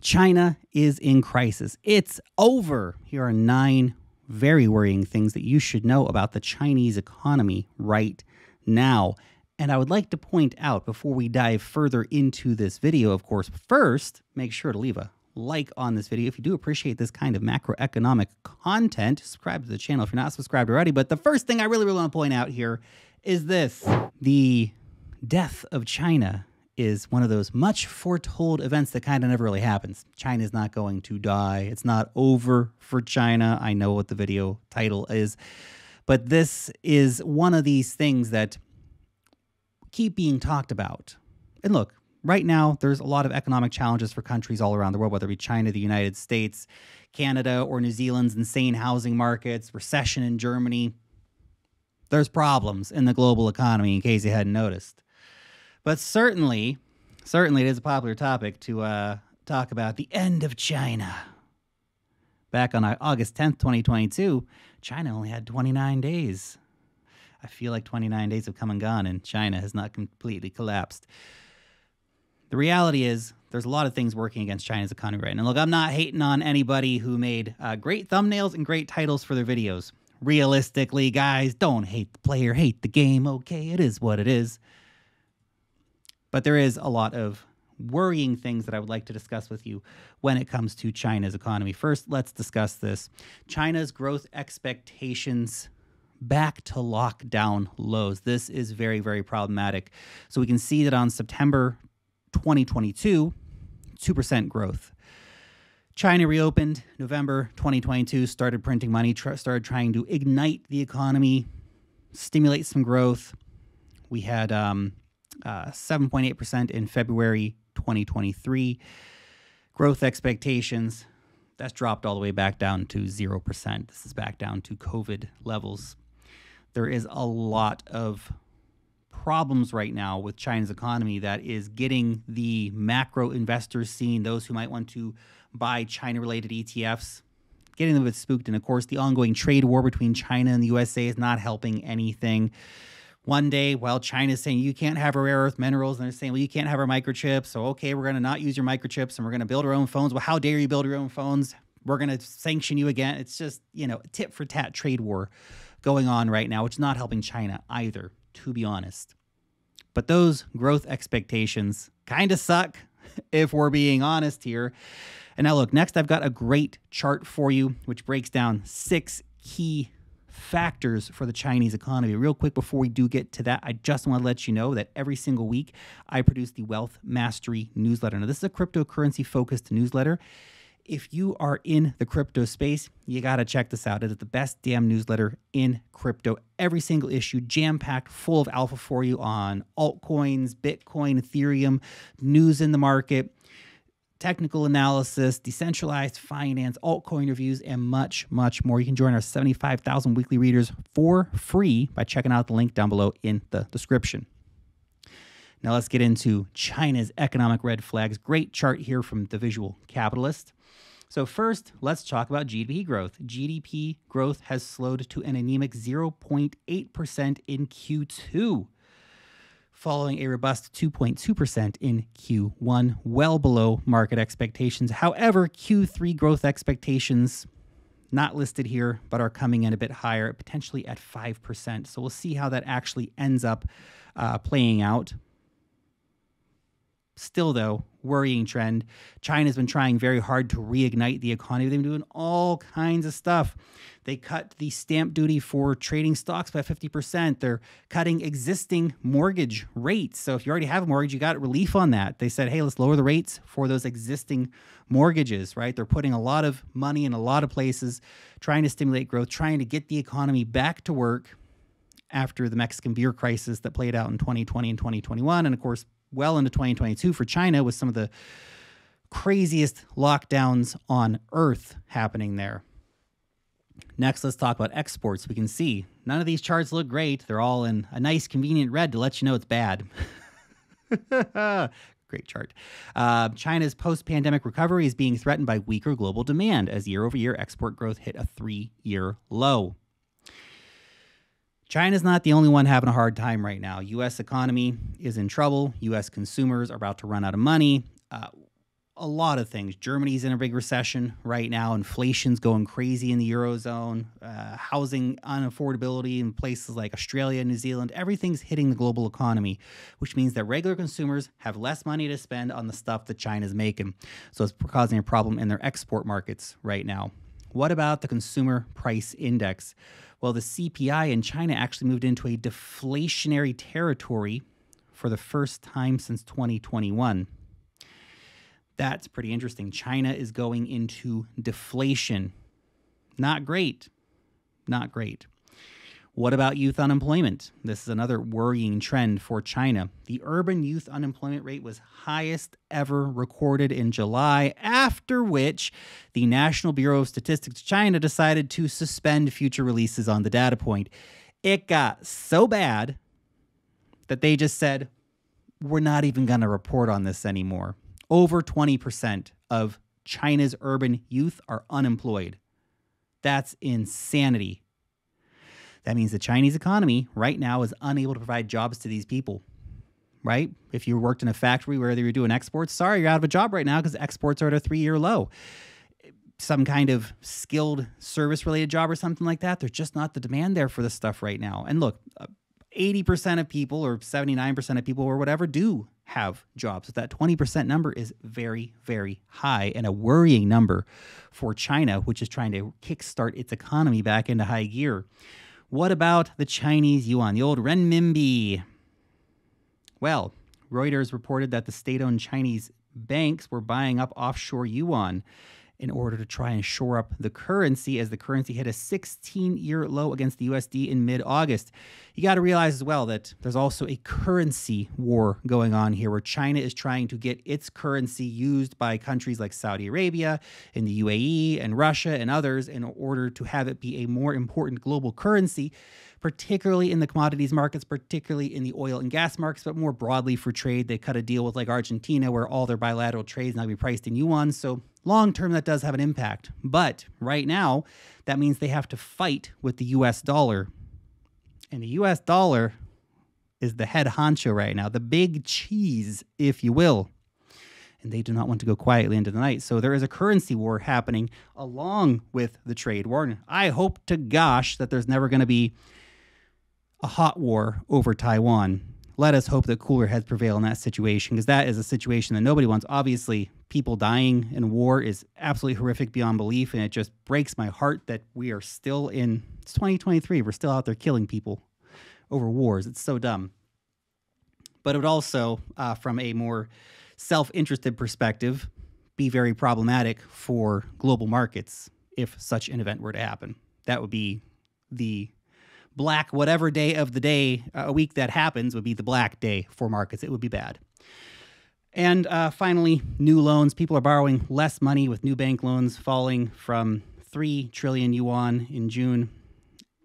China is in crisis. It's over. Here are 9 very worrying things that you should know about the Chinese economy right now. And I would like to point out before we dive further into this video, of course, first, make sure to leave a like on this video. If you do appreciate this kind of macroeconomic content, subscribe to the channel if you're not subscribed already. But the first thing I really want to point out here is this. The death of China is one of those much foretold events that kind of never really happens. China's not going to die. It's not over for China. I know what the video title is, but this is one of these things that keep being talked about. And look, right now, there's a lot of economic challenges for countries all around the world, whether it be China, the United States, Canada, or New Zealand's insane housing markets, recession in Germany. There's problems in the global economy, in case you hadn't noticed. But certainly it is a popular topic to talk about the end of China. Back on August 10th, 2022, China only had 29 days. I feel like 29 days have come and gone, and China has not completely collapsed. The reality is there's a lot of things working against China's economy right now. Look, I'm not hating on anybody who made great thumbnails and great titles for their videos. Realistically, guys, don't hate the player, hate the game. Okay, it is what it is. But there is a lot of worrying things that I would like to discuss with you when it comes to China's economy. First, let's discuss this. China's growth expectations back to lockdown lows. This is very, very problematic. So we can see that on September 2022, 2% growth. China reopened November 2022, started printing money, started trying to ignite the economy, stimulate some growth. We had 7.8% in February 2023. Growth expectations, that's dropped all the way back down to 0%. This is back down to COVID levels. There is a lot of problems right now with China's economy that is getting the macro investors scene, those who might want to buy China-related ETFs, getting them a bit spooked. And of course, the ongoing trade war between China and the USA is not helping anything. One day, while China's saying you can't have our rare earth minerals, and they're saying, well, you can't have our microchips, so okay, we're going to not use your microchips and we're going to build our own phones. Well, how dare you build your own phones? We're going to sanction you again. It's just, tit for tat trade war going on right now, which is not helping China either, to be honest. But those growth expectations kind of suck, if we're being honest here. And now look, next I've got a great chart for you, which breaks down 6 key factors for the Chinese economy. Real quick before we do get to that, I just want to let you know that every single week I produce the Wealth Mastery newsletter. Now, this is a cryptocurrency focused newsletter. If you are in the crypto space, you got to check this out. It is the best damn newsletter in crypto. Every single issue jam-packed full of alpha for you on altcoins, Bitcoin, Ethereum, news in the market, technical analysis, decentralized finance, altcoin reviews, and much, much more. You can join our 75,000 weekly readers for free by checking out the link down below in the description. Now let's get into China's economic red flags. Great chart here from the Visual Capitalist. So first, let's talk about GDP growth. GDP growth has slowed to an anemic 0.8% in Q2, following a robust 2.2% in Q1, well below market expectations. However, Q3 growth expectations, not listed here, but are coming in a bit higher, potentially at 5%. So we'll see how that actually ends up playing out. Still, though, worrying trend. China's been trying very hard to reignite the economy. They've been doing all kinds of stuff. They cut the stamp duty for trading stocks by 50%. They're cutting existing mortgage rates. So if you already have a mortgage, you got relief on that. They said, hey, let's lower the rates for those existing mortgages, right? They're putting a lot of money in a lot of places, trying to stimulate growth, trying to get the economy back to work after the Mexican beer crisis that played out in 2020 and 2021. And of course, well into 2022 for China, with some of the craziest lockdowns on earth happening there. Next, let's talk about exports. We can see none of these charts look great. They're all in a nice, convenient red to let you know it's bad. Great chart. China's post-pandemic recovery is being threatened by weaker global demand as year-over-year export growth hit a 3-year low. China's not the only one having a hard time right now. U.S. economy is in trouble. U.S. consumers are about to run out of money. a lot of things. Germany's in a big recession right now. Inflation's going crazy in the Eurozone. Housing unaffordability in places like Australia, New Zealand, everything's hitting the global economy, which means that regular consumers have less money to spend on the stuff that China's making. So it's causing a problem in their export markets right now. What about the consumer price index? Well, the CPI in China actually moved into a deflationary territory for the first time since 2021. That's pretty interesting. China is going into deflation. Not great. Not great. What about youth unemployment? This is another worrying trend for China. The urban youth unemployment rate was highest ever recorded in July, after which the National Bureau of Statistics China decided to suspend future releases on the data point. It got so bad that they just said, we're not even going to report on this anymore. Over 20% of China's urban youth are unemployed. That's insanity. That means the Chinese economy right now is unable to provide jobs to these people, right? If you worked in a factory where they were doing exports, sorry, you're out of a job right now because exports are at a 3-year low. Some kind of skilled service-related job or something like that, there's just not the demand there for this stuff right now. And look, 80% of people or 79% of people or whatever do have jobs. So that 20% number is very, very high and a worrying number for China, which is trying to kickstart its economy back into high gear. What about the Chinese yuan, the old renminbi? Well, Reuters reported that the state-owned Chinese banks were buying up offshore yuan in order to try and shore up the currency, as the currency hit a 16-year low against the USD in mid-August. You got to realize as well that there's also a currency war going on here, where China is trying to get its currency used by countries like Saudi Arabia and the UAE and Russia and others in order to have it be a more important global currency, particularly in the commodities markets, particularly in the oil and gas markets, but more broadly for trade. They cut a deal with like Argentina where all their bilateral trades now be priced in yuan. So long term, that does have an impact. But right now, that means they have to fight with the US dollar. And the US dollar is the head honcho right now, the big cheese, if you will. And they do not want to go quietly into the night. So there is a currency war happening along with the trade war. And I hope to gosh that there's never going to be a hot war over Taiwan. Let us hope that cooler heads prevail in that situation, because that is a situation that nobody wants. Obviously, people dying in war is absolutely horrific beyond belief, and it just breaks my heart that we are still in, it's 2023, we're still out there killing people over wars. It's so dumb. But it would also, from a more self-interested perspective, be very problematic for global markets if such an event were to happen. That would be the black, whatever day of the day, a week that happens would be the black day for markets. It would be bad. And finally, new loans. People are borrowing less money, with new bank loans falling from 3 trillion yuan in June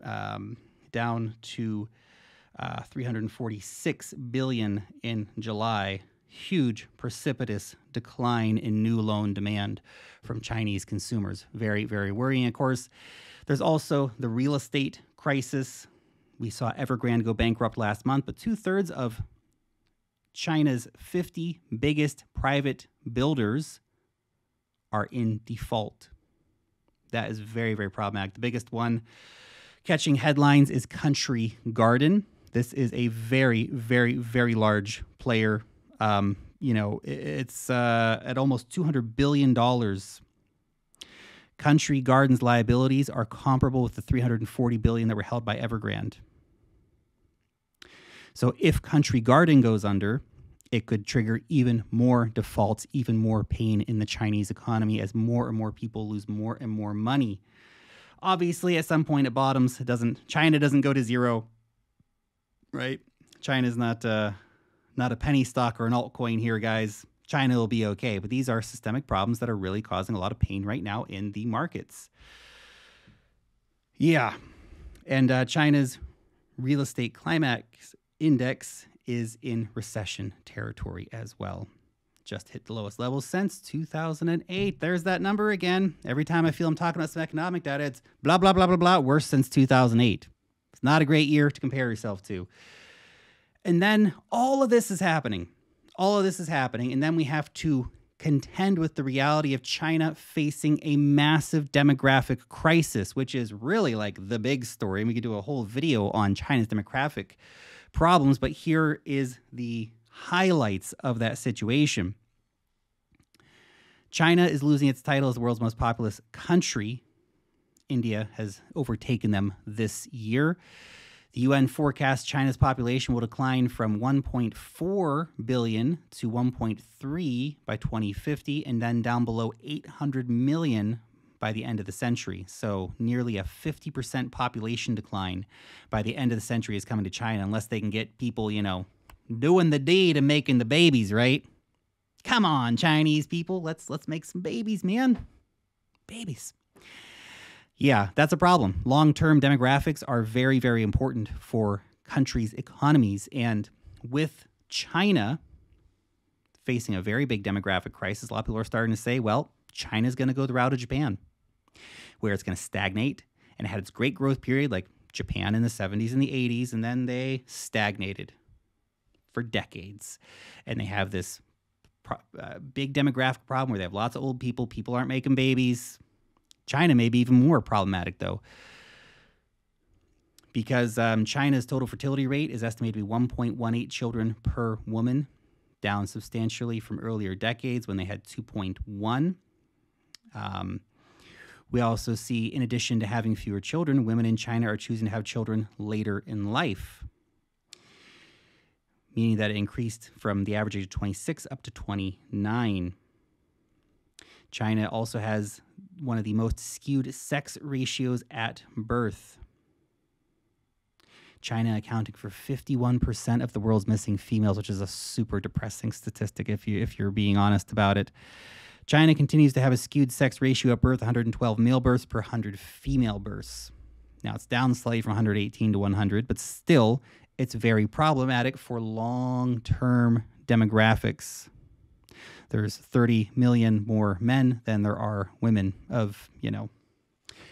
down to 346 billion in July. Huge, precipitous decline in new loan demand from Chinese consumers. Very, very worrying. Of course, there's also the real estate crisis. We saw Evergrande go bankrupt last month, but 2/3 of China's 50 biggest private builders are in default. That is very, very problematic. The biggest one catching headlines is Country Garden. This is a very, very, very large player. It's at almost $200 billion. Country Garden's liabilities are comparable with the $340 billion that were held by Evergrande. So if Country Garden goes under, it could trigger even more defaults, even more pain in the Chinese economy as more and more people lose more and more money. Obviously, at some point it bottoms. China doesn't go to zero, right? China's not a penny stock or an altcoin here, guys. China will be okay, but these are systemic problems that are really causing a lot of pain right now in the markets. Yeah, and China's real estate climax index is in recession territory as well. Just hit the lowest level since 2008. There's that number again. Every time I feel I'm talking about some economic data, it's blah, blah, blah, blah, blah, worse since 2008. It's not a great year to compare yourself to. And then all of this is happening. And then we have to contend with the reality of China facing a massive demographic crisis, which is really like the big story. And we could do a whole video on China's demographic problems, but here is the highlights of that situation. China is losing its title as the world's most populous country. India has overtaken them this year. The UN forecasts China's population will decline from 1.4 billion to 1.3 by 2050, and then down below 800 million by the end of the century. So nearly a 50% population decline by the end of the century is coming to China, unless they can get people, you know, doing the deed and making the babies, right? Come on, Chinese people, let's make some babies, man. Babies. Yeah, that's a problem. Long-term demographics are very, very important for countries' economies. And with China facing a very big demographic crisis, a lot of people are starting to say, well, China's going to go the route of Japan, where it's going to stagnate. And it had its great growth period, like Japan in the 70s and the 80s, and then they stagnated for decades. And they have this big demographic problem where they have lots of old people. People aren't making babies. China may be even more problematic, though, because China's total fertility rate is estimated to be 1.18 children per woman, down substantially from earlier decades when they had 2.1. We also see, in addition to having fewer children, women in China are choosing to have children later in life, meaning that it increased from the average age of 26 up to 29. China also has one of the most skewed sex ratios at birth. China accounting for 51% of the world's missing females, which is a super depressing statistic if you're being honest about it. China continues to have a skewed sex ratio at birth, 112 male births per 100 female births. Now, it's down slightly from 118 to 100, but still, it's very problematic for long-term demographics. There's 30 million more men than there are women of, you know,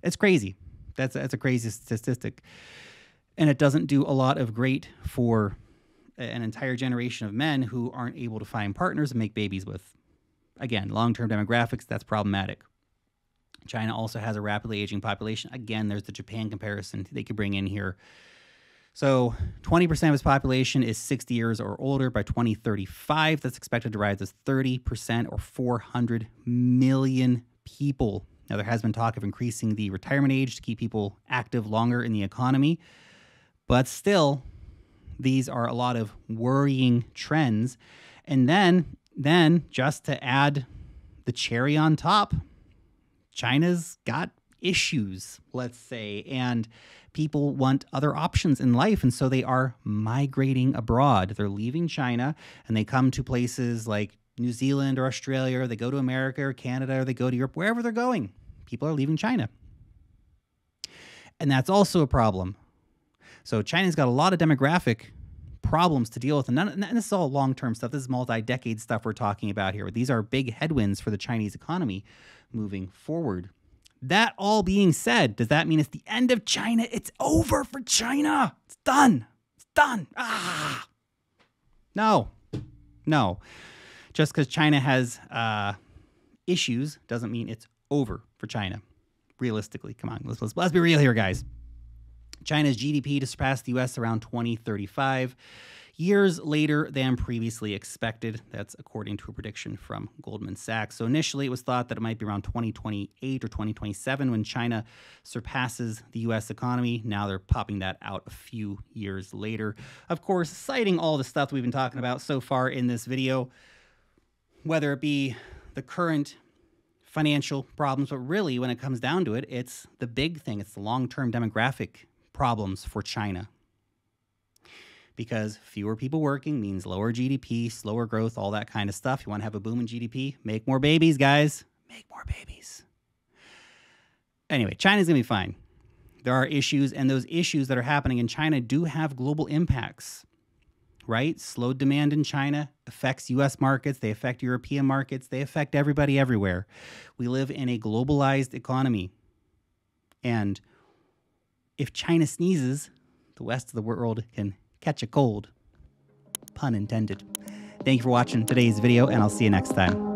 it's crazy. That's a crazy statistic. And it doesn't do a lot of great for an entire generation of men who aren't able to find partners and make babies with. Again, long-term demographics, that's problematic. China also has a rapidly aging population. Again, there's the Japan comparison they could bring in here. So 20% of its population is 60 years or older. By 2035, that's expected to rise as 30% or 400 million people. Now, there has been talk of increasing the retirement age to keep people active longer in the economy. But still, these are a lot of worrying trends. And then just to add the cherry on top, China's got issues, let's say, and people want other options in life, and so they are migrating abroad. They're leaving China, and they come to places like New Zealand or Australia, or they go to America or Canada, or they go to Europe, wherever they're going. People are leaving China. And that's also a problem. So China's got a lot of demographic problems to deal with, and this is all long-term stuff. This is multi-decade stuff we're talking about here. These are big headwinds for the Chinese economy moving forward. That all being said, does that mean it's the end of China? It's over for China. It's done. It's done. No. Just because China has issues doesn't mean it's over for China. Realistically, come on, let's be real here, guys. China's GDP to surpass the U.S. around 2035, years later than previously expected. That's according to a prediction from Goldman Sachs. So initially, it was thought that it might be around 2028 or 2027 when China surpasses the U.S. economy. Now they're popping that out a few years later. Of course, citing all the stuff we've been talking about so far in this video, whether it be the current financial problems, but really, when it comes down to it, it's the big thing. It's the long-term demographic problems for China. Because fewer people working means lower GDP, slower growth, all that kind of stuff. You want to have a boom in GDP? Make more babies, guys. Make more babies. Anyway, China's going to be fine. There are issues, and those issues that are happening in China do have global impacts, right? Slowed demand in China affects U.S. markets. They affect European markets. They affect everybody everywhere. We live in a globalized economy. And if China sneezes, the rest of the world can catch a cold. Pun intended. Thank you for watching today's video, and I'll see you next time.